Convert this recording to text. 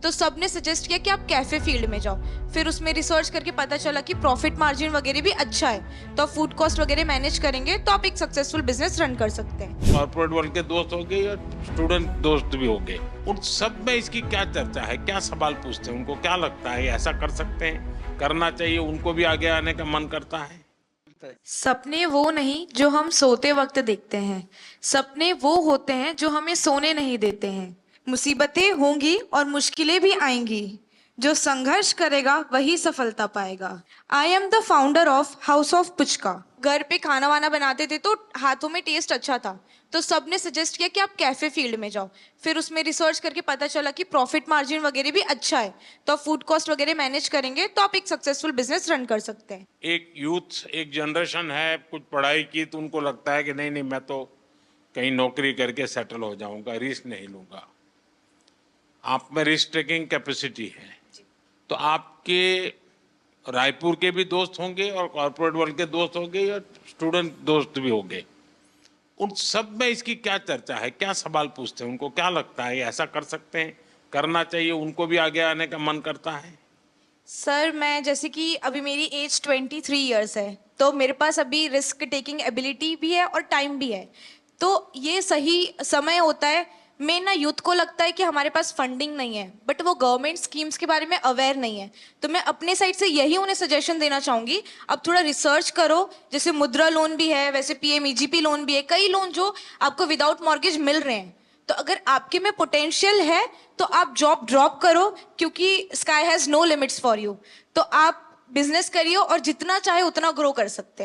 तो सबने सजेस्ट किया कि आप कैफे फील्ड में जाओ। फिर उसमें रिसर्च करके पता चला कि प्रॉफिट मार्जिन वगैरह भी अच्छा है, तो आप फूड कॉस्ट वगैरह मैनेज करेंगे तो आप एक सक्सेसफुल बिजनेस रन कर सकते हैं। कॉर्पोरेट वर्ल्ड के दोस्त हो गए या स्टूडेंट दोस्त भी हो गए, उन सब में इसकी क्या चर्चा है, क्या सवाल पूछते हैं, उनको क्या लगता है ऐसा कर सकते हैं, करना चाहिए, उनको भी आगे आने का मन करता है। सपने वो नहीं जो हम सोते वक्त देखते हैं, सपने वो होते हैं जो हमें सोने नहीं देते हैं। मुसीबतें होंगी और मुश्किलें भी आएंगी, जो संघर्ष करेगा वही सफलता पाएगा। I am the founder of house of puchka. घर पे खाना वाना बनाते थे तो हाथों में टेस्ट अच्छा था, तो सबने सजेस्ट किया कि आप कैफे फील्ड में जाओ। फिर उसमें रिसर्च करके पता चला कि प्रॉफिट मार्जिन वगैरह भी अच्छा है, तो आप फूड कॉस्ट वगैरह मैनेज करेंगे तो आप एक सक्सेसफुल बिजनेस रन कर सकते हैं। एक यूथ, एक जनरेशन है, कुछ पढ़ाई की तो उनको लगता है कि नहीं नहीं, मैं तो कहीं नौकरी करके सेटल हो जाऊंगा, रिस्क नहीं लूंगा। आप में रिस्क टेकिंग कैपेसिटी है, तो आपके रायपुर के भी दोस्त होंगे और कॉर्पोरेट वर्ल्ड के दोस्त होंगे या स्टूडेंट दोस्त भी होंगे, उन सब में इसकी क्या चर्चा है, क्या सवाल पूछते हैं, उनको क्या लगता है ऐसा कर सकते हैं, करना चाहिए, उनको भी आगे आने का मन करता है। सर मैं जैसे कि अभी मेरी एज 23 ईयर्स है, तो मेरे पास अभी रिस्क टेकिंग एबिलिटी भी है और टाइम भी है, तो ये सही समय होता है। मैं ना यूथ को लगता है कि हमारे पास फंडिंग नहीं है, बट वो गवर्नमेंट स्कीम्स के बारे में अवेयर नहीं है, तो मैं अपने साइड से यही उन्हें सजेशन देना चाहूंगी, अब थोड़ा रिसर्च करो। जैसे मुद्रा लोन भी है, वैसे पीएमईजीपी लोन भी है, कई लोन जो आपको विदाउट मॉर्गेज मिल रहे हैं। तो अगर आपके में पोटेंशियल है तो आप जॉब ड्रॉप करो, क्योंकि sky has no limits for you. तो आप बिजनेस करिए और जितना चाहे उतना ग्रो कर सकते हैं।